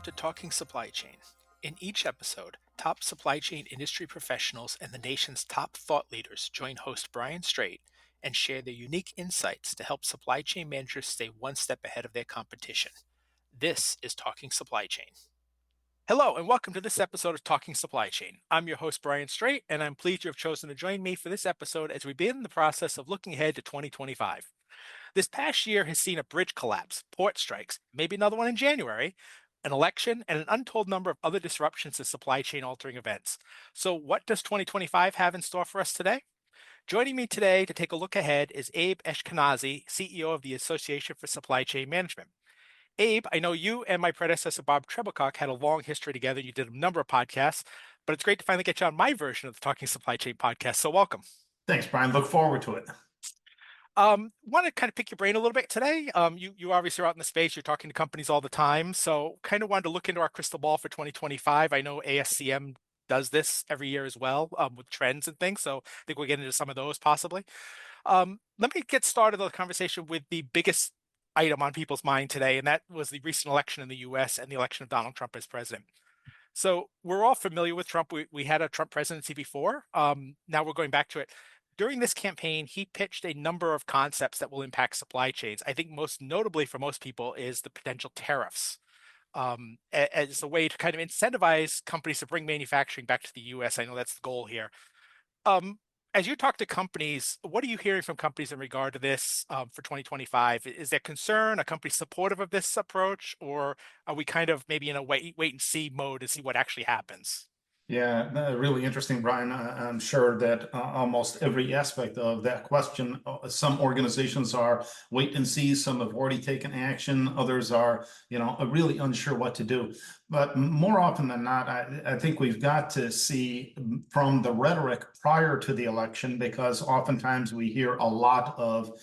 to Talking Supply Chain. In each episode, top supply chain industry professionals and the nation's top thought leaders join host Brian Strait and share their unique insights to help supply chain managers stay one step ahead of their competition. This is Talking Supply Chain. Hello, and welcome to this episode of Talking Supply Chain. I'm your host, Brian Strait, and I'm pleased you have chosen to join me for this episode as we begin the process of looking ahead to 2025. This past year has seen a bridge collapse, port strikes, maybe another one in January, an election, and an untold number of other disruptions to supply chain altering events. So, what does 2025 have in store for us today? Joining me today to take a look ahead is Abe Eshkenazi, CEO of the Association for Supply Chain Management. Abe, I know you and my predecessor, Bob Treblecock, had a long history together. You did a number of podcasts, but it's great to finally get you on my version of the Talking Supply Chain podcast. So, welcome. Thanks, Brian. Look forward to it. Want to kind of pick your brain a little bit today. You obviously are out in the space. You're talking to companies all the time. So kind of wanted to look into our crystal ball for 2025. I know ASCM does this every year as well with trends and things. So I think we'll get into some of those possibly. Let me get started on the conversation with the biggest item on people's mind today, and that was the recent election in the U.S. and the election of Donald Trump as president. So we're all familiar with Trump. We had a Trump presidency before. Now we're going back to it. During this campaign, he pitched a number of concepts that will impact supply chains. I think most notably for most people is the potential tariffs as a way to kind of incentivize companies to bring manufacturing back to the U.S. I know that's the goal here. As you talk to companies, what are you hearing from companies in regard to this for 2025? Is there concern? Are companies supportive of this approach, or are we kind of maybe in a wait and see mode to see what actually happens? Yeah, really interesting, Brian. I'm sure that almost every aspect of that question, some organizations are wait and see, some have already taken action, others are, really unsure what to do. But more often than not, I think we've got to see from the rhetoric prior to the election, because oftentimes we hear a lot of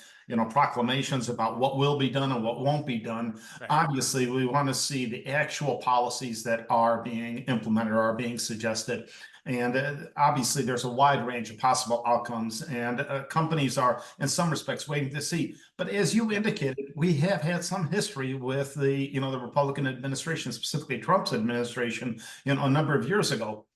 proclamations about what will be done and what won't be done. Right. Obviously, we want to see the actual policies that are being implemented or are being suggested. And obviously, there's a wide range of possible outcomes, and companies are, in some respects, waiting to see. But as you indicated, we have had some history with the Republican administration, specifically Trump's administration, a number of years ago.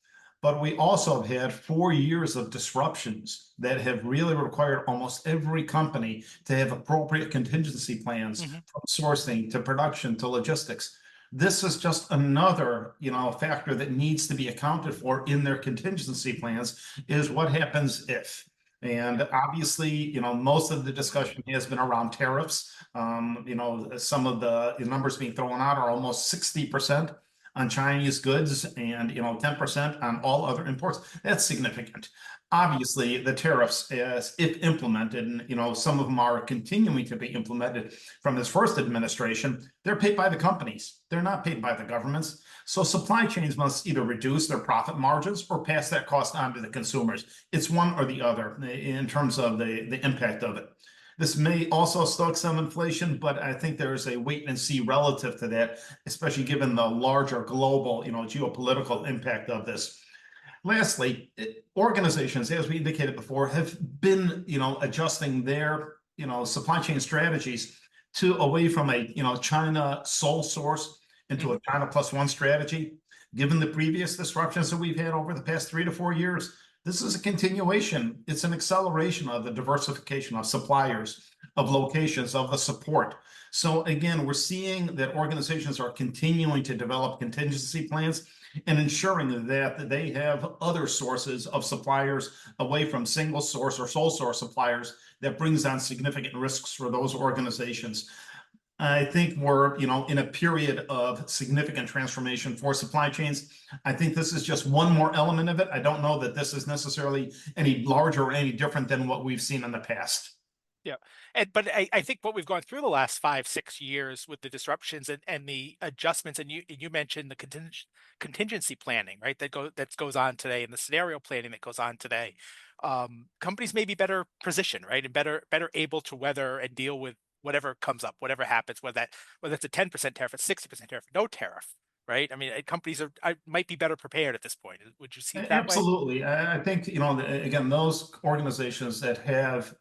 But we also have had 4 years of disruptions that have really required almost every company to have appropriate contingency plans from sourcing to production to logistics. This is just another, factor that needs to be accounted for in their contingency plans, is what happens if. And obviously, most of the discussion has been around tariffs. Some of the numbers being thrown out are almost 60% on Chinese goods and 10% on all other imports. That's significant. Obviously, the tariffs, as if implemented, and some of them are continuing to be implemented from his first administration, they're paid by the companies. They're not paid by the governments. So supply chains must either reduce their profit margins or pass that cost on to the consumers. It's one or the other in terms of the impact of it. This may also stoke some inflation, but I think there is a wait and see relative to that, especially given the larger global, geopolitical impact of this. Lastly, organizations, as we indicated before, have been, adjusting their, supply chain strategies to away from a, China sole source into a China plus one strategy. Given the previous disruptions that we've had over the past 3 to 4 years, this is a continuation. It's an acceleration of the diversification of suppliers, of locations, of the support. So again, we're seeing that organizations are continuing to develop contingency plans and ensuring that they have other sources of suppliers away from single source or sole source suppliers that brings on significant risks for those organizations. I think we're, in a period of significant transformation for supply chains. I think this is just one more element of it. I don't know that this is necessarily any larger or any different than what we've seen in the past. Yeah. But I think what we've gone through the last 5, 6 years with the disruptions and the adjustments, and you mentioned the contingency planning, right? That goes on today, and the scenario planning that goes on today. Companies may be better positioned, right, and better able to weather and deal with whatever comes up, whatever happens, whether it's a 10% tariff, a 60% tariff, no tariff, right? I mean, companies might be better prepared at this point. Would you see it that way? Absolutely. I think, again, those organizations that have,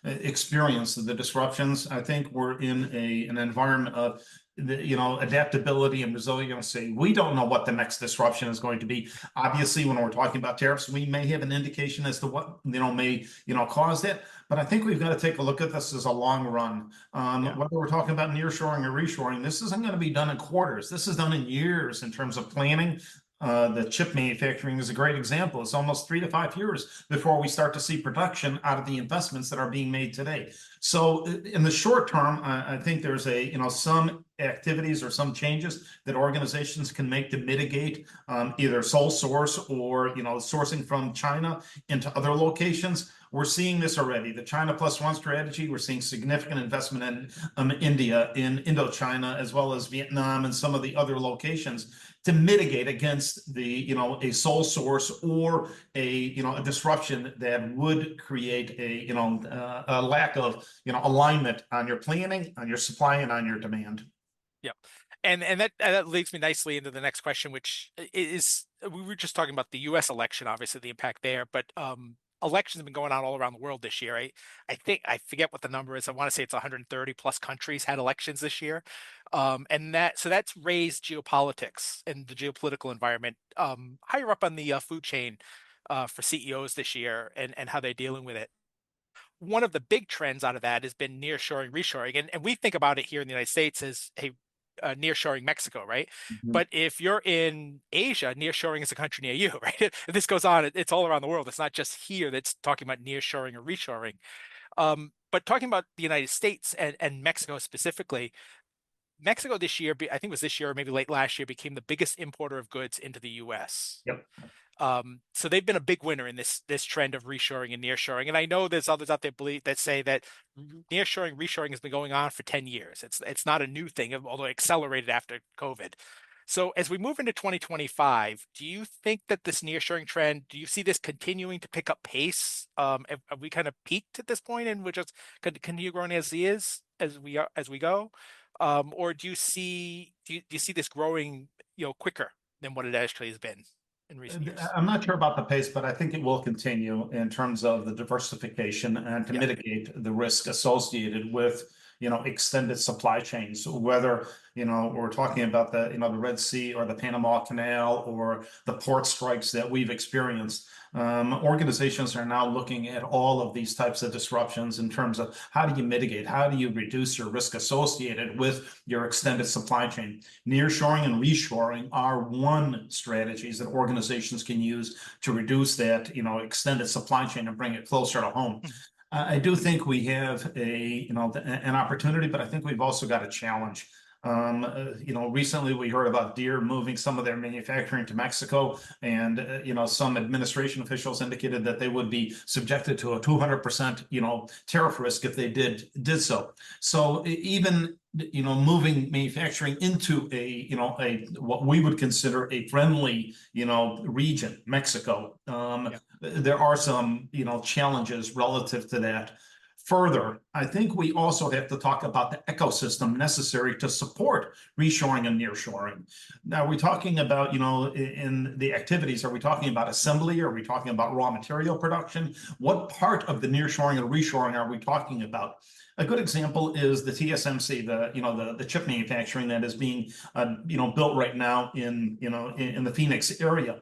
experienced the disruptions, I think we're in an environment of, adaptability and resiliency. We don't know what the next disruption is going to be. Obviously, when we're talking about tariffs, we may have an indication as to what may cause that. But I think we've got to take a look at this as a long run. Yeah. Whether we're talking about nearshoring or reshoring, this isn't going to be done in quarters. This is done in years in terms of planning. The chip manufacturing is a great example. It's almost 3 to 5 years before we start to see production out of the investments that are being made today. So in the short term, I think there's some activities or some changes that organizations can make to mitigate either sole source or sourcing from China into other locations. We're seeing this already. The China Plus One strategy, we're seeing significant investment in India, in Indochina, as well as Vietnam and some of the other locations to mitigate against a sole source or a disruption that would create a lack of alignment on your planning, on your supply, and on your demand. Yeah. And that leads me nicely into the next question, which is we were just talking about the US election, obviously the impact there, but elections have been going on all around the world this year. I think I forget what the number is. I want to say it's 130 plus countries had elections this year. And that's raised geopolitics and the geopolitical environment higher up on the food chain for CEOs this year and how they're dealing with it. One of the big trends out of that has been nearshoring, reshoring, and we think about it here in the United States as hey, nearshoring Mexico, right? Mhm. But if you're in Asia, nearshoring is a country near you, right? And this goes on; it's all around the world. It's not just here that's talking about nearshoring or reshoring. But talking about the United States and Mexico specifically, Mexico this year, I think it was this year or maybe late last year, became the biggest importer of goods into the U.S. Yep. So they've been a big winner in this trend of reshoring and nearshoring. And I know there's others out there that say that nearshoring, reshoring has been going on for 10 years. It's not a new thing, although it accelerated after COVID. So as we move into 2025, do you think that this nearshoring trend, do you see this continuing to pick up pace? Have we kind of peaked at this point and we're just going to continue growing as we go? Or do you see this growing, quicker than what it actually has been in recent years? I'm not sure about the pace, but I think it will continue in terms of the diversification and to Yeah. mitigate the risk associated with, extended supply chains, whether, we're talking about the Red Sea or the Panama Canal or the port strikes that we've experienced. Organizations are now looking at all of these types of disruptions in terms of how do you mitigate, how do you reduce your risk associated with your extended supply chain. Nearshoring and reshoring are one strategies that organizations can use to reduce that, extended supply chain and bring it closer to home. Mhm. I do think we have an opportunity, but I think we've also got a challenge. Recently we heard about Deere moving some of their manufacturing to Mexico, and some administration officials indicated that they would be subjected to a 200% tariff risk if they did so. So even moving manufacturing into a what we would consider a friendly region, Mexico. Yeah. There are some challenges relative to that. Further, I think we also have to talk about the ecosystem necessary to support reshoring and nearshoring. Now, are we talking about, in the activities, are we talking about assembly? Are we talking about raw material production? What part of the nearshoring and reshoring are we talking about? A good example is the TSMC, the chip manufacturing that is being built right now in the Phoenix area.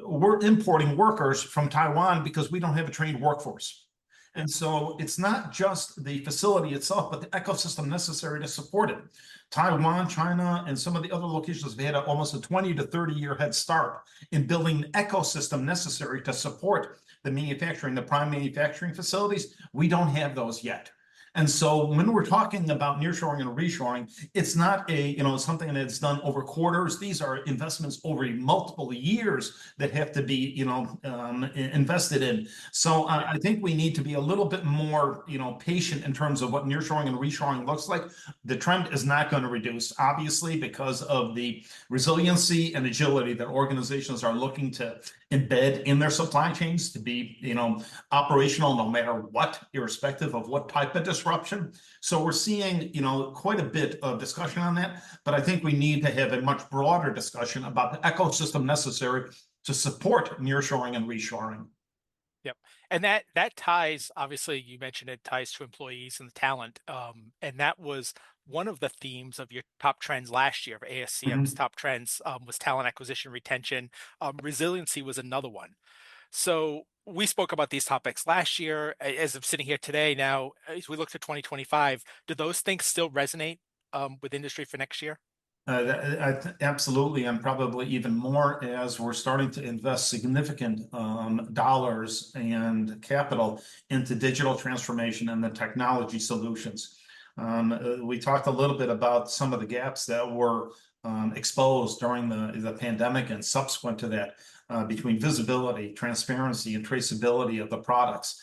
We're importing workers from Taiwan because we don't have a trained workforce. Yeah. And so it's not just the facility itself, but the ecosystem necessary to support it. Taiwan, China, and some of the other locations have had almost a 20 to 30-year head start in building the ecosystem necessary to support the prime manufacturing facilities. We don't have those yet. And so when we're talking about nearshoring and reshoring, it's not something that's done over quarters. These are investments over multiple years that have to be, invested in. So Yeah. I think we need to be a little bit more, patient in terms of what nearshoring and reshoring looks like. The trend is not going to reduce, obviously, because of the resiliency and agility that organizations are looking to embed in their supply chains to be, operational no matter what, irrespective of what type of disruption. So we're seeing, quite a bit of discussion on that, but I think we need to have a much broader discussion about the ecosystem necessary to support nearshoring and reshoring. Yep. And that ties, obviously, you mentioned it ties to employees and the talent. And that was one of the themes of your top trends last year, of ASCM's Mhm. top trends, was talent acquisition, retention. Resiliency was another one. So we spoke about these topics last year. As I'm sitting here today, now as we look to 2025, do those things still resonate with industry for next year? Absolutely, and probably even more as we're starting to invest significant dollars and capital into digital transformation and the technology solutions. We talked a little bit about some of the gaps that were exposed during the pandemic and subsequent to that, between visibility, transparency, and traceability of the products.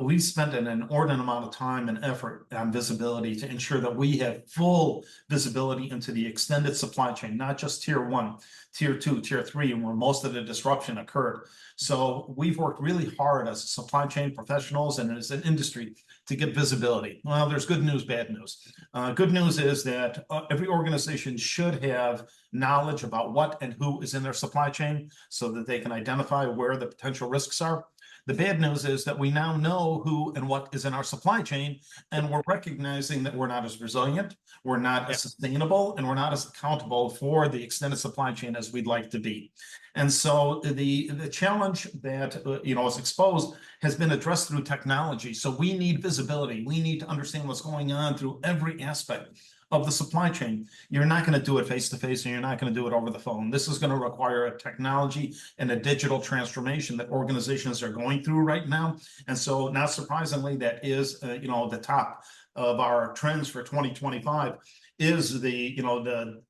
We've spent an inordinate amount of time and effort on visibility to ensure that we have full visibility into the extended supply chain, not just tier one, tier two, tier three, and where most of the disruption occurred. So we've worked really hard as supply chain professionals and as an industry to get visibility. Well, there's good news, bad news. Good news is that every organization should have knowledge about what and who is in their supply chain so that they can identify where the potential risks are. The bad news is that we now know who and what is in our supply chain, and we're recognizing that we're not as resilient, we're not Yeah. as sustainable, and we're not as accountable for the extended supply chain as we'd like to be. And so the challenge that is exposed has been addressed through technology. So we need visibility. We need to understand what's going on through every aspect of the supply chain. You're not going to do it face to face, and you're not going to do it over the phone. This is going to require a technology and a digital transformation that organizations are going through right now. And so, not surprisingly, that is the top of our trends for 2025 is the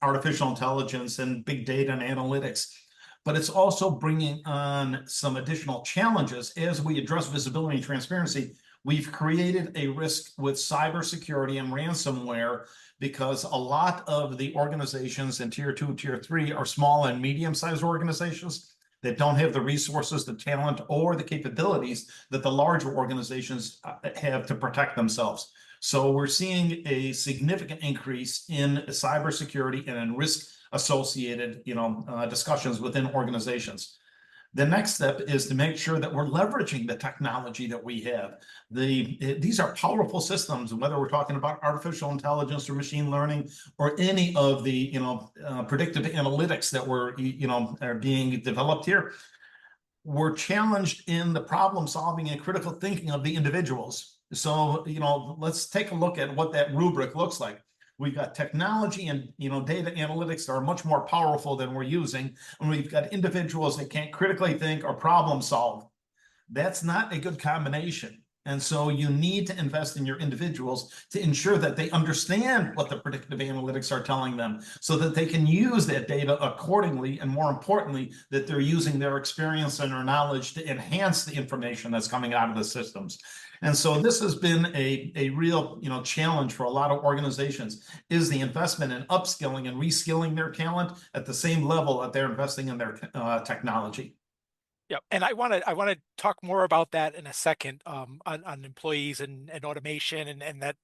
artificial intelligence and big data and analytics. But it's also bringing on some additional challenges as we address visibility and transparency. We've created a risk with cybersecurity and ransomware because a lot of the organizations in tier two, tier three are small and medium-sized organizations that don't have the resources, the talent, or the capabilities that the larger organizations have to protect themselves. So we're seeing a significant increase in cybersecurity and in risk associated, discussions within organizations. The next step is to make sure that we're leveraging the technology that we have. These are powerful systems, whether we're talking about artificial intelligence or machine learning or any of the predictive analytics that are being developed here. We're challenged in the problem solving and critical thinking of the individuals. So let's take a look at what that rubric looks like. We've got technology and data analytics that are much more powerful than we're using, and we've got individuals that can't critically think or problem solve. That's not a good combination. And so you need to invest in your individuals to ensure that they understand what the predictive analytics are telling them so that they can use that data accordingly. And more importantly, that they're using their experience and their knowledge to enhance the information that's coming out of the systems. And so this has been a real challenge for a lot of organizations is the investment in upskilling and reskilling their talent at the same level that they're investing in their technology. Yeah, and I want to talk more about that in a second, on employees and automation and that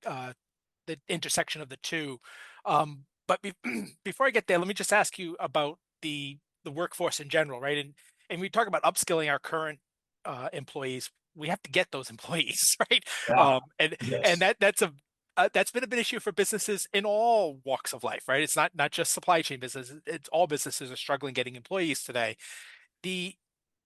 the intersection of the two. But before I get there, let me just ask you about the workforce in general, right? And we talk about upskilling our current employees. We have to get those employees, right? Yeah. And Yes. that's been a big issue for businesses in all walks of life, right? It's not just supply chain business. It's all businesses are struggling getting employees today. The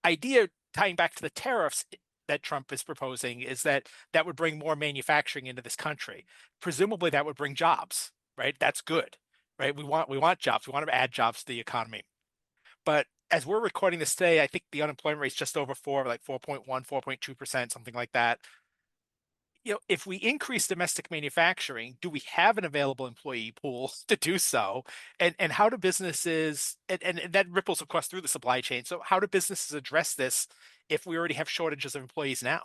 idea tying back to the tariffs that Trump is proposing is that that would bring more manufacturing into this country. Presumably that would bring jobs, right? That's good, right? We want jobs. We want to add jobs to the economy. But as we're recording this today, I think the unemployment rate is just over four, like 4.1, 4.2%, something like that. If we increase domestic manufacturing, do we have an available employee pool to do so? And how do businesses, and that ripples across through the supply chain. So how do businesses address this if we already have shortages of employees now?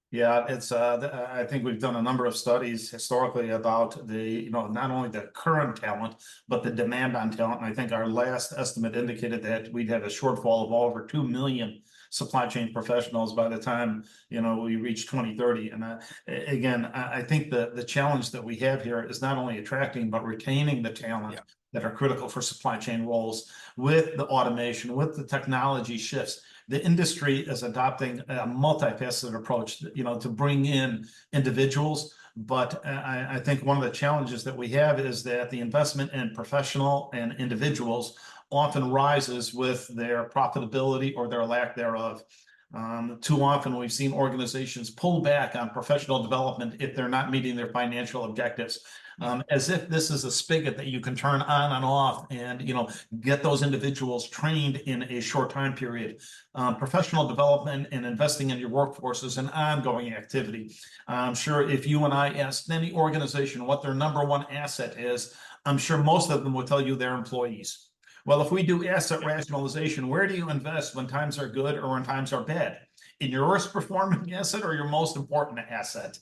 Yeah, it's I think we've done a number of studies historically about not only the current talent, but the demand on talent. And I think our last estimate indicated that we'd have a shortfall of over 2 million supply chain professionals by the time, we reach 2030. And again, I think the challenge that we have here is not only attracting, but retaining the talent Yeah. that are critical for supply chain roles with the automation, with the technology shifts. The industry is adopting a multifaceted approach, to bring in individuals But I think one of the challenges that we have is that the investment in professional and individuals often rises with their profitability or their lack thereof. Too often we've seen organizations pull back on professional development if they're not meeting their financial objectives. As if this is a spigot that you can turn on and off and get those individuals trained in a short time period. Professional development and investing in your workforce is an ongoing activity. I'm sure if you and I asked any organization what their number one asset is, I'm sure most of them will tell you their employees. Well, if we do asset Yep. rationalization, where do you invest when times are good or when times are bad? In your worst performing asset or your most important asset?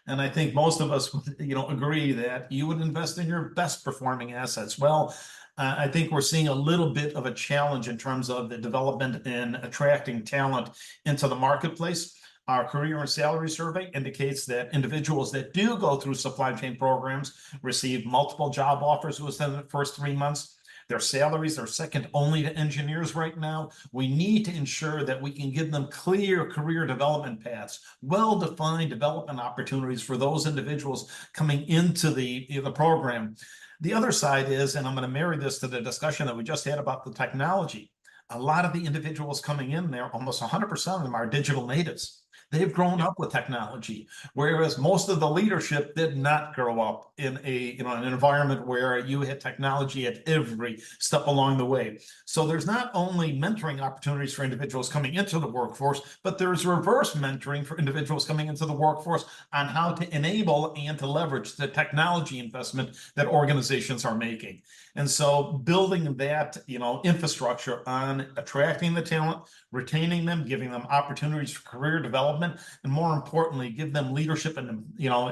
And I think most of us would, agree that you would invest in your best performing assets. Well, I think we're seeing a little bit of a challenge in terms of the development and attracting talent into the marketplace. Our career and salary survey indicates that individuals that do go through supply chain programs receive multiple job offers within the first 3 months. Their salaries are second only to engineers right now. We need to ensure that we can give them clear career development paths, well-defined development opportunities for those individuals coming into the program. The other side is, and I'm going to marry this to the discussion that we just had about the technology, a lot of the individuals coming in there, almost 100% of them are digital natives. They've grown Yep. up with technology, whereas most of the leadership did not grow up in an environment where you had technology at every step along the way. So there's not only mentoring opportunities for individuals coming into the workforce, but there's reverse mentoring for individuals coming into the workforce on how to enable and to leverage the technology investment that organizations are making. And so building that, infrastructure on attracting the talent, retaining them, giving them opportunities for career development, and more importantly, give them leadership and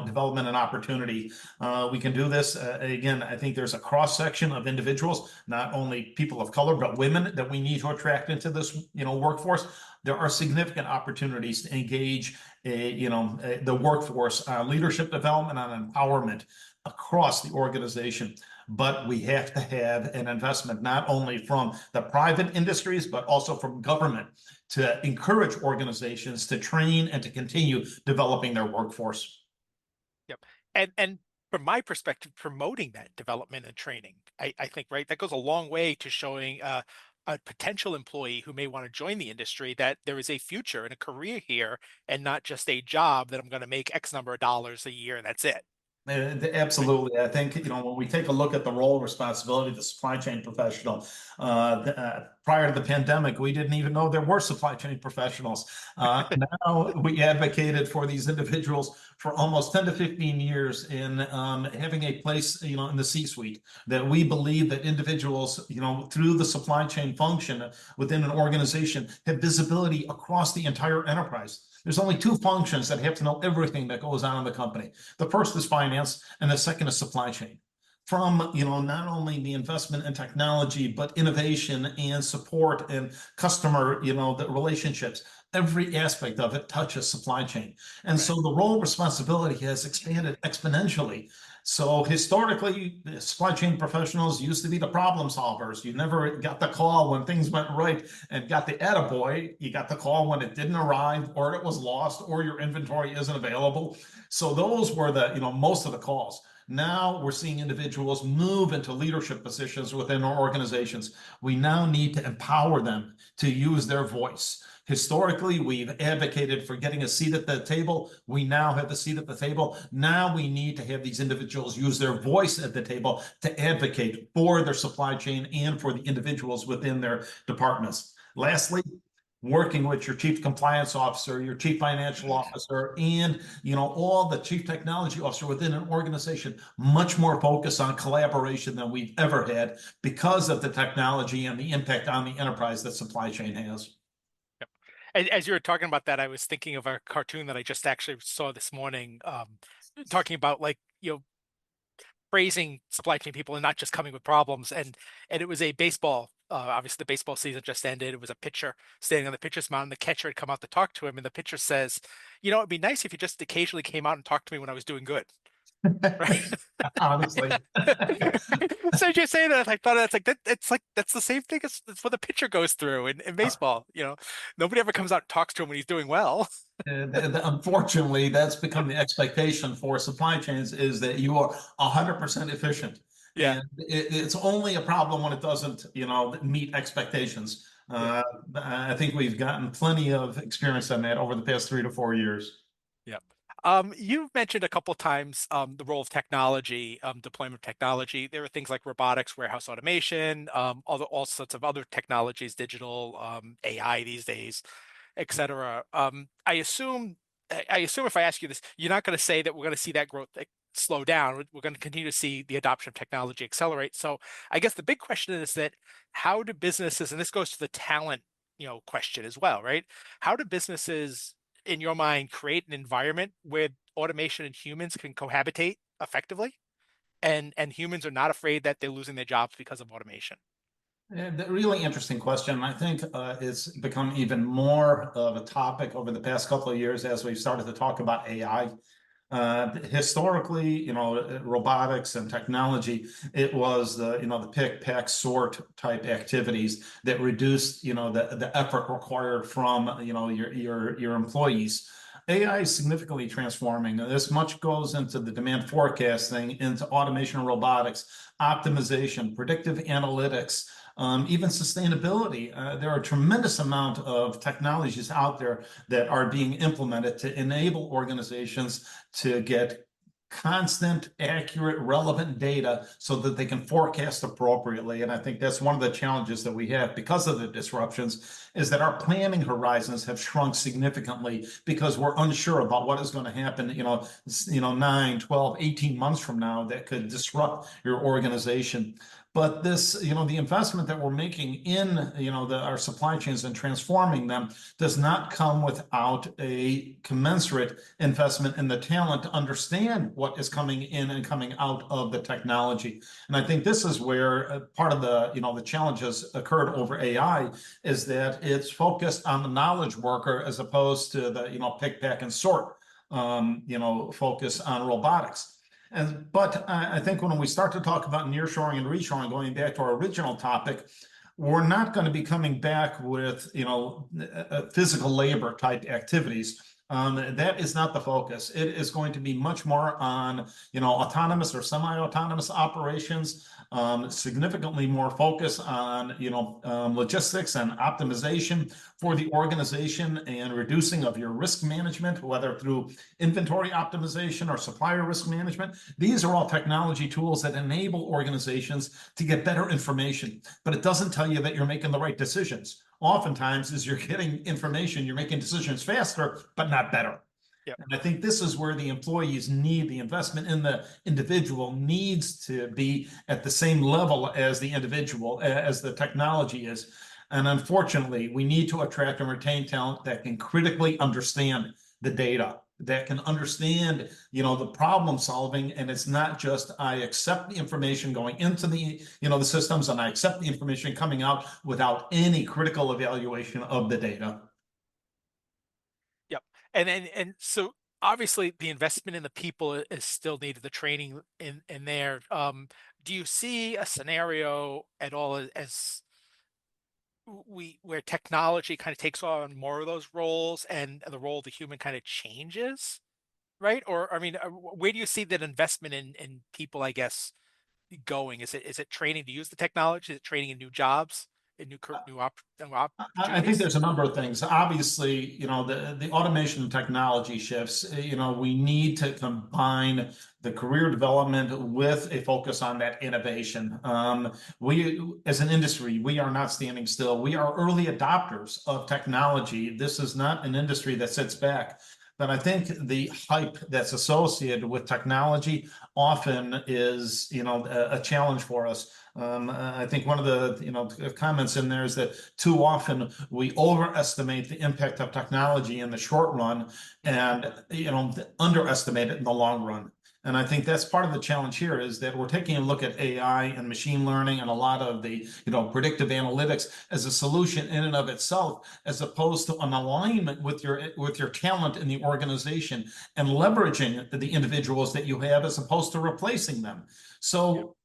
development and opportunity. We can do this. Again, I think there's a cross section of individuals, not only people of color, but women that we need to attract into this workforce. There are significant opportunities to engage the workforce leadership development and empowerment across the organization. But we have to have an investment not only from the private industries, but also from government to encourage organizations to train and to continue developing their workforce. Yep. And from my perspective, promoting that development and training, I think, right, that goes a long way to showing a potential employee who may want to join the industry that there is a future and a career here and not just a job that I'm going to make X number of dollars a year and that's it. Right. Absolutely. I think, when we take a look at the role and responsibility of the supply chain professional, prior to the pandemic, we didn't even know there were supply chain professionals. Now we advocated for these individuals for almost 10 to 15 years in having a place, in the C-suite, that we believe that individuals, through the supply chain function within an organization have visibility across the entire enterprise. There's only two functions that have to know everything that goes on in the company. The first is finance, and the second is supply chain. From not only the investment in technology, but innovation and support and customer, the relationships, every aspect of it touches supply chain. And Right. so the role responsibility has expanded exponentially. So historically, supply chain professionals used to be the problem solvers. You never got the call when things went right and got the attaboy. You got the call when it didn't arrive or it was lost or your inventory isn't available. So those were the, most of the calls. Now we're seeing individuals move into leadership positions within our organizations. We now need to empower them to use their voice. Historically, we've advocated for getting a seat at the table. We now have a seat at the table. Now we need to have these individuals use their voice at the table to advocate for their supply chain and for the individuals within their departments. Lastly, working with your chief compliance officer, your chief financial officer, and all the chief technology officer within an organization, much more focus on collaboration than we've ever had because of the technology and the impact on the enterprise that supply chain has. Yep. And as you were talking about that, I was thinking of a cartoon that I just actually saw this morning, talking about like, praising supply chain people and not just coming with problems. And it was a baseball. Obviously, the baseball season just ended. It was a pitcher standing on the pitcher's mound. And the catcher had come out to talk to him, and the pitcher says, "It'd be nice if you just occasionally came out and talked to me when I was doing good." right? Honestly. So you say that I thought that's like that. It's like that's the same thing as that's what the pitcher goes through in baseball. Nobody ever comes out and talks to him when he's doing well. Unfortunately, that's become the expectation for supply chains is that you are 100% efficient. Yeah, And it's only a problem when it doesn't, meet expectations. yeah, I think we've gotten plenty of experience on that over the past 3 to 4 years. yeah. You've mentioned a couple times the role of technology, deployment of technology. There are things like robotics, warehouse automation, all sorts of other technologies, digital, AI these days, etc. I assume if I ask you this, you're not going to say that we're going to see that growth slow down. We're going to continue to see the adoption of technology accelerate. So I guess the big question is that how do businesses, and this goes to the talent, question as well, right? How do businesses, in your mind, create an environment where automation and humans can cohabitate effectively, and humans are not afraid that they're losing their jobs because of automation? And a really interesting question. I think it's become even more of a topic over the past couple of years as we've started to talk about AI. Historically, robotics and technology, it was the pick, pack, sort type activities that reduced, the effort required from, your employees. AI is significantly transforming. This much goes into the demand forecasting, into automation and robotics, optimization, predictive analytics, even sustainability. There are a tremendous amount of technologies out there that are being implemented to enable organizations to get constant, accurate, relevant data so that they can forecast appropriately. And I think that's one of the challenges that we have because of the disruptions is that our planning horizons have shrunk significantly because we're unsure about what is going to happen, 9, 12, 18 months from now that could disrupt your organization. But this, the investment that we're making in, our supply chains and transforming them does not come without a commensurate investment in the talent to understand what is coming in and coming out of the technology. And I think this is where part of the challenges occurred over AI is that it's focused on the knowledge worker as opposed to the, pick, pack, and sort, focus on robotics. But I think when we start to talk about nearshoring and reshoring, going back to our original topic, we're not going to be coming back with physical labor type activities. That is not the focus. It is going to be much more on autonomous or semi-autonomous operations, significantly more focus on logistics and optimization for the organization and reducing of your risk management, whether through inventory optimization or supplier risk management. These are all technology tools that enable organizations to get better information, but it doesn't tell you that you're making the right decisions. Oftentimes, as you're getting information, you're making decisions faster, but not better. Yep. And I think this is where the employees need the investment in the individual needs to be at the same level as the individual, as the technology is. And unfortunately, we need to attract and retain talent that can critically understand the data, that can understand, the problem solving. And it's not just I accept the information going into the systems and I accept the information coming out without any critical evaluation of the data. Yep. And so obviously the investment in the people is still needed, the training in there. Do you see a scenario at all as we where technology kind of takes on more of those roles and the role of the human kind of changes, right? Or I mean, where do you see that investment in people, I guess, going? Is it training to use the technology? Is it training in new jobs, in new I think opportunities? there's a number of things. Obviously, the automation and technology shifts, we need to combine the career development with a focus on that innovation. We, as an industry, we are not standing still. We are early adopters of technology. This is not an industry that sits back. But I think the hype that's associated with technology often is, a challenge for us. I think one of the comments in there is that too often we overestimate the impact of technology in the short run and underestimate it in the long run. And I think that's part of the challenge here is that we're taking a look at AI and machine learning and a lot of the, predictive analytics as a solution in and of itself, as opposed to an alignment with your talent in the organization and leveraging the individuals that you have as opposed to replacing them. Yeah. So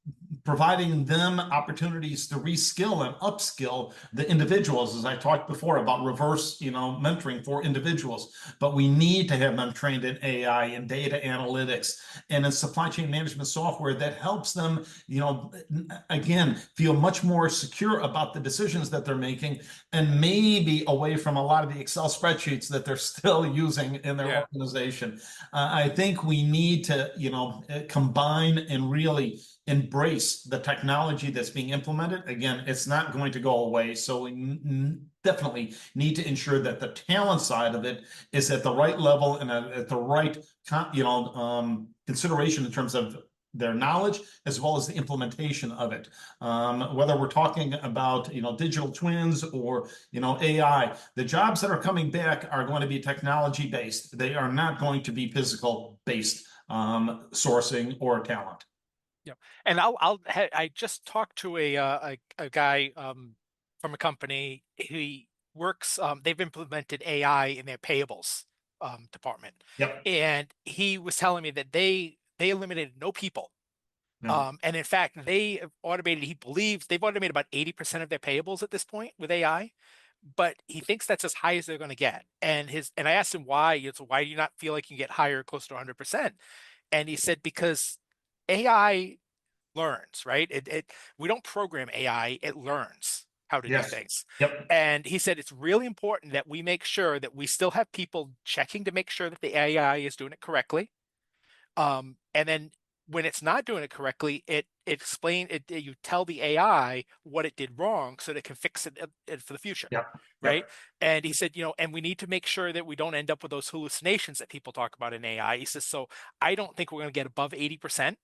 providing them opportunities to reskill and upskill the individuals, as I talked before about reverse, mentoring for individuals. But we need to have them trained in AI and data analytics and in supply chain management software that helps them, again, feel much more secure about the decisions that they're making, and maybe away from a lot of the Excel spreadsheets that they're still using in their Yeah. organization. I think we need to, combine and really embrace the technology that's being implemented. Again, it's not going to go away. So we definitely need to ensure that the talent side of it is at the right level and at the right, consideration in terms of their knowledge as well as the implementation of it. Whether we're talking about digital twins or AI, the jobs that are coming back are going to be technology based. They are not going to be physical based sourcing or talent. Yeah, and I just talked to a guy from a company. He works. They've implemented AI in their payables department, Yep. and he was telling me that they eliminated no people. Yeah. And in fact, they have automated. He believes they've automated about 80% of their payables at this point with AI. But he thinks that's as high as they're going to get. And I asked him why. So why do you not feel like you can get higher, close to 100%? And he said because AI learns, right? We don't program AI, it learns how to do Yes. things. Yep. And he said it's really important that we make sure that we still have people checking to make sure that the AI is doing it correctly. And then when it's not doing it correctly, you tell the AI what it did wrong so that it can fix it for the future. Yep. Right. Yep. And he said, and we need to make sure that we don't end up with those hallucinations that people talk about in AI. He says, so I don't think we're going to get above 80%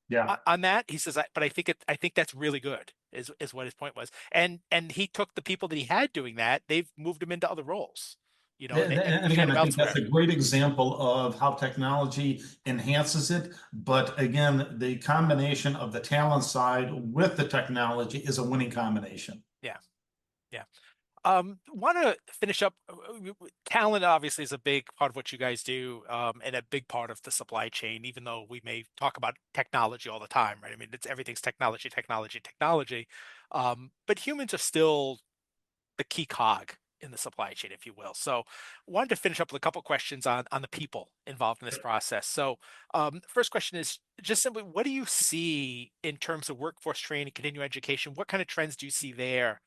Yeah. on that. He says, but I think that's really good, is what his point was. And he took the people that he had doing that, they've moved them into other roles, and And trained again, them I think that's elsewhere. a great example of how technology enhances it. But again, the combination of the talent side with the technology is a winning combination. Yeah, yeah. Want to finish up. Talent obviously is a big part of what you guys do, and a big part of the supply chain. Even though we may talk about technology all the time, right? I mean, it's everything's technology, technology, technology. But humans are still the key cog in the supply chain, if you will. So, wanted to finish up with a couple questions on the people involved in this process. So, first question is just simply, what do you see in terms of workforce training, continuing education? What kind of trends do you see there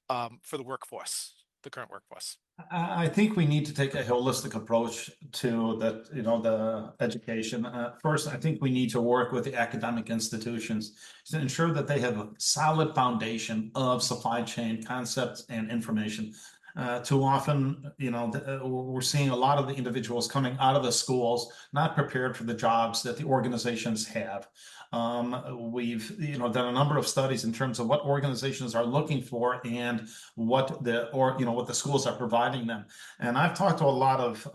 for the workforce, the current workforce? I think we need to take a holistic approach to that, the education. First, I think we need to work with the academic institutions to ensure that they have a solid foundation of supply chain concepts and information. Too often, we're seeing a lot of the individuals coming out of the schools not prepared for the jobs that the organizations have. We've, done a number of studies in terms of what organizations are looking for and what the schools are providing them. And I've talked to a lot of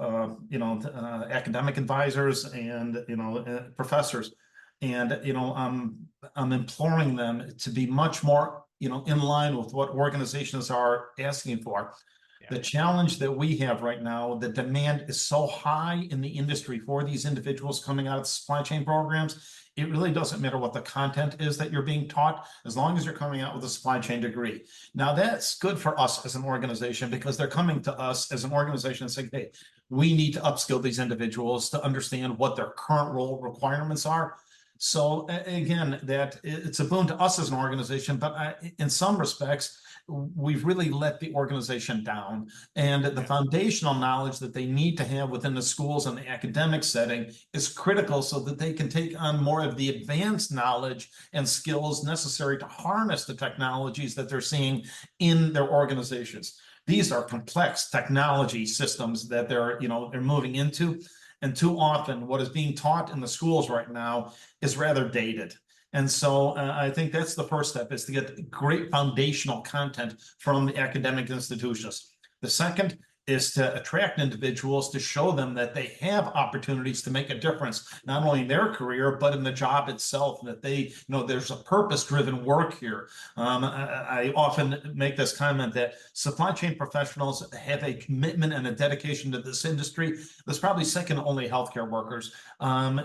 academic advisors and professors, and I'm imploring them to be much more in line with what organizations are asking for. Yeah, The challenge that we have right now, the demand is so high in the industry for these individuals coming out of supply chain programs. It really doesn't matter what the content is that you're being taught, as long as you're coming out with a supply chain degree. Now, that's good for us as an organization because they're coming to us as an organization and saying, hey, we need to upskill these individuals to understand what their current role requirements are. So again, that it's a boon to us as an organization, but in some respects, we've really let the organization down. And the yeah, foundational knowledge that they need to have within the schools and the academic setting is critical so that they can take on more of the advanced knowledge and skills necessary to harness the technologies that they're seeing in their organizations. These are complex technology systems that they're moving into. And too often, what is being taught in the schools right now is rather dated. And so I think that's the first step, is to get great foundational content from the academic institutions. The second is to attract individuals to show them that they have opportunities to make a difference, not only in their career, but in the job itself, that there's a purpose-driven work here. I often make this comment that supply chain professionals have a commitment and a dedication to this industry that's probably second only healthcare workers.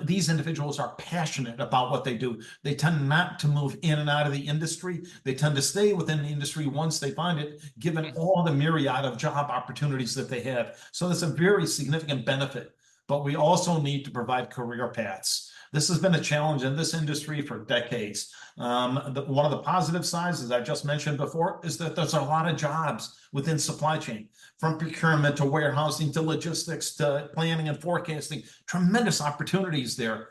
These individuals are passionate about what they do. They tend not to move in and out of the industry. They tend to stay within the industry once they find it, given all the myriad of job opportunities that they have. So that's a very significant benefit. But we also need to provide career paths. This has been a challenge in this industry for decades. One of the positive sides, as I just mentioned before, is that there's a lot of jobs within supply chain, from procurement to warehousing to logistics to planning and forecasting. Tremendous opportunities there.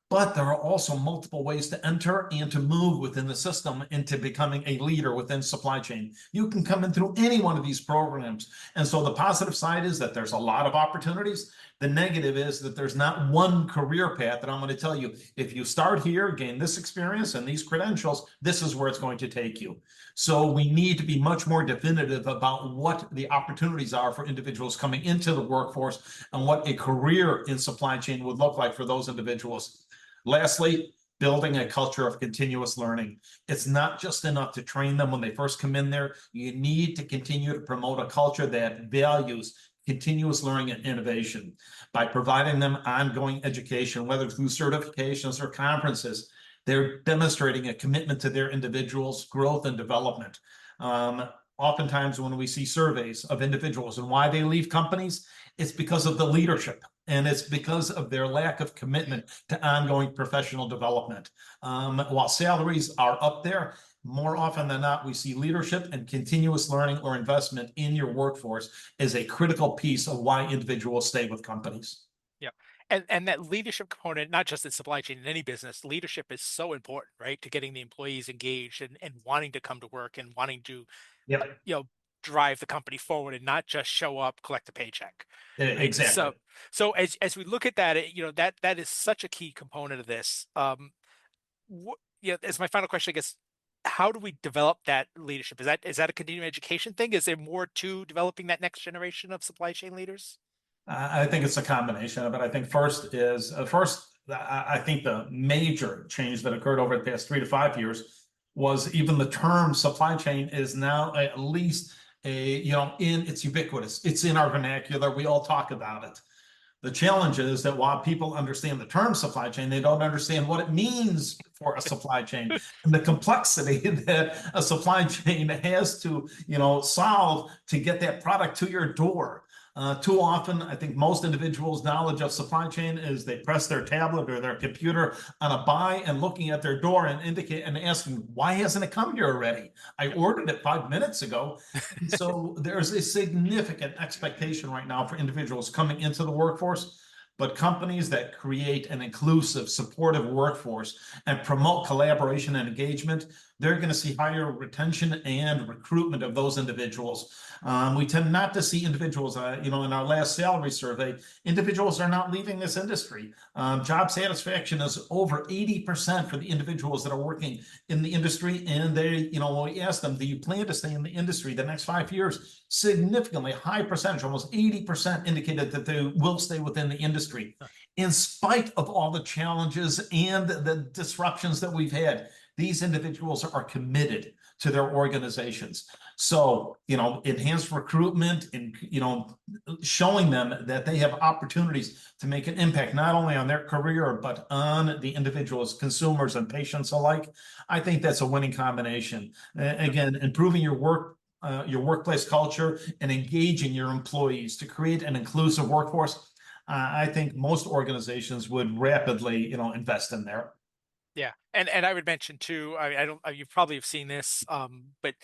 But there are also multiple ways to enter and to move within the system into becoming a leader within supply chain. You can come in through any one of these programs. And so the positive side is that there's a lot of opportunities. The negative is that there's not one career path that I'm going to tell you, if you start here, gain this experience and these credentials, this is where it's going to take you. So we need to be much more definitive about what the opportunities are for individuals coming into the workforce and what a career in supply chain would look like for those individuals. Lastly, building a culture of continuous learning. It's not just enough to train them when they first come in there. You need to continue to promote a culture that values continuous learning and innovation by providing them ongoing education, whether through certifications or conferences. They're demonstrating a commitment to their individuals' growth and development. Oftentimes when we see surveys of individuals and why they leave companies, it's because of the leadership, and it's because of their lack of commitment to ongoing professional development. While salaries are up there, more often than not, we see leadership and continuous learning or investment in your workforce as a critical piece of why individuals stay with companies. Yeah. And that leadership component, not just in supply chain, in any business, leadership is so important, right? To getting the employees engaged and wanting to come to work and wanting to, Yep, you know, drive the company forward and not just show up, collect a paycheck. Right. exactly. So as we look at that, that is such a key component of this. Yeah, as my final question, I guess, how do we develop that leadership? Is that a continuing education thing? Is there more to developing that next generation of supply chain leaders? I think it's a combination of it. I think I think the major change that occurred over the past 3 to 5 years was even the term supply chain is now at least it's ubiquitous. It's in our vernacular. We all talk about it. The challenge is that while people understand the term supply chain, they don't understand what it means for a supply chain and the complexity that a supply chain has to, solve to get that product to your door. Too often, I think most individuals' knowledge of supply chain is they press their tablet or their computer on a buy and looking at their door and indicate and asking, why hasn't it come here already? I Yep. ordered it 5 minutes ago. And so there's a significant expectation right now for individuals coming into the workforce. But companies that create an inclusive, supportive workforce and promote collaboration and engagement, they're going to see higher retention and recruitment of those individuals. We tend not to see individuals, in our last salary survey, individuals are not leaving this industry. Job satisfaction is over 80% for the individuals that are working in the industry. And they, when we ask them, do you plan to stay in the industry the next 5 years? Significantly high percentage, almost 80% indicated that they will stay within the industry. In spite of all the challenges and the disruptions that we've had, these individuals are committed to their organizations. So, enhanced recruitment and, showing them that they have opportunities to make an impact, not only on their career, but on the individuals, consumers and patients alike. I think that's a winning combination. Again, improving your workplace culture and engaging your employees to create an inclusive workforce. I think most organizations would rapidly, invest in there. Yeah, and I would mention too. I don't. You probably have seen this, but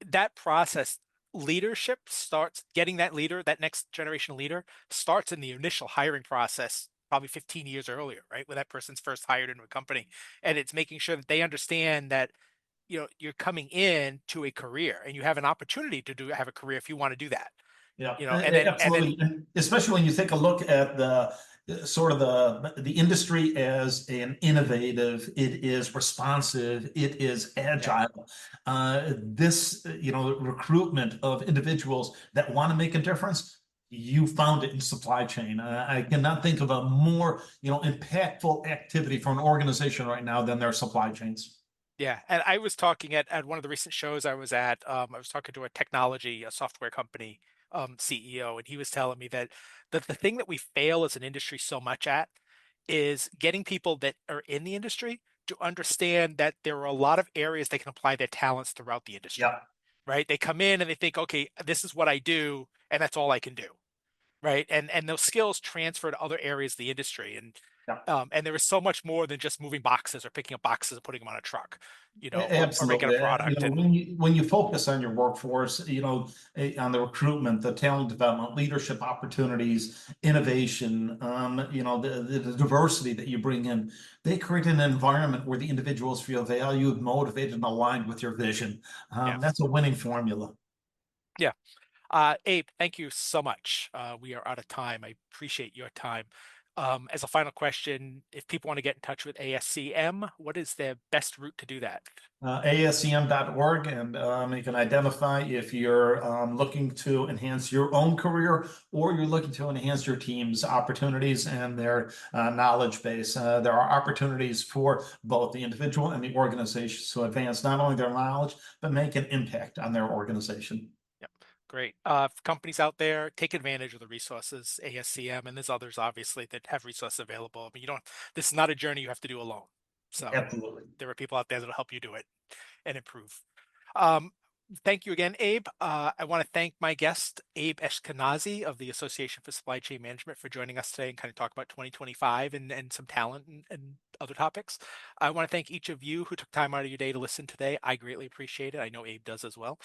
that process, leadership starts getting that leader, that next generation leader, starts in the initial hiring process, probably 15 years earlier, right? When that person's first hired into a company, and it's making sure that they understand that you're coming in to a career, and you have an opportunity to have a career if you want to do that. Yeah, And then absolutely. And especially when you take a look at the sort of the industry as an innovative, it is responsive, it is yeah, agile. This, recruitment of individuals that want to make a difference, You found it in supply chain. I cannot think of a more, impactful activity for an organization right now than their supply chains. Yeah, and I was talking at one of the recent shows I was at. I was talking to a software company CEO, and he was telling me that the thing that we fail as an industry so much at is getting people that are in the industry to understand that there are a lot of areas they can apply their talents throughout the industry, Yeah. right? They come in and they think, okay, this is what I do, and that's all I can do, right? And those skills transfer to other areas of the industry, Yeah. and there is so much more than just moving boxes or picking up boxes and putting them on a truck, or making a Absolutely. product. And When you focus on your workforce, on the recruitment, the talent development, leadership opportunities, innovation, the diversity that you bring in, they create an environment where the individuals feel valued, motivated, and aligned with your vision. yeah, That's a winning formula. yeah. Abe, thank you so much. We are out of time. I appreciate your time. As a final question, if people want to get in touch with ASCM, what is the best route to do that? ASCM.org, and you can identify if you're looking to enhance your own career or you're looking to enhance your team's opportunities and their knowledge base. There are opportunities for both the individual and the organization to advance not only their knowledge, but make an impact on their organization. Yep. Great. For companies out there, take advantage of the resources, ASCM, and there's others obviously that have resources available. I mean, you don't, this is not a journey you have to do alone. So Absolutely. there are people out there that'll help you do it and improve. Um, Thank you again, Abe. I want to thank my guest, Abe Eshkenazi of the Association for Supply Chain Management, for joining us today and kind of talk about 2025 and some talent and other topics. I want to thank each of you who took time out of your day to listen today. I greatly appreciate it. I know Abe does as well.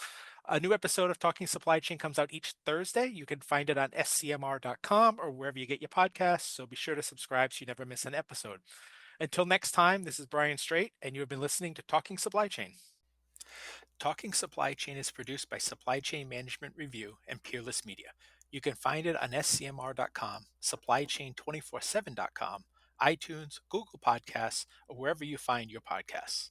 A new episode of Talking Supply Chain comes out each Thursday. You can find it on scmr.com or wherever you get your podcasts. So be sure to subscribe so you never miss an episode. Until next time, this is Brian Straight, and you have been listening to Talking Supply Chain. Talking Supply Chain is produced by Supply Chain Management Review and Peerless Media. You can find it on scmr.com, supplychain247.com, iTunes, Google Podcasts, or wherever you find your podcasts.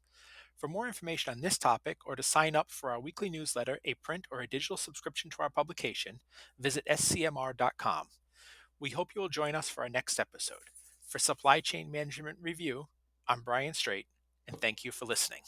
For more information on this topic or to sign up for our weekly newsletter, a print or a digital subscription to our publication, visit scmr.com. We hope you will join us for our next episode. For Supply Chain Management Review, I'm Brian Straight, and thank you for listening.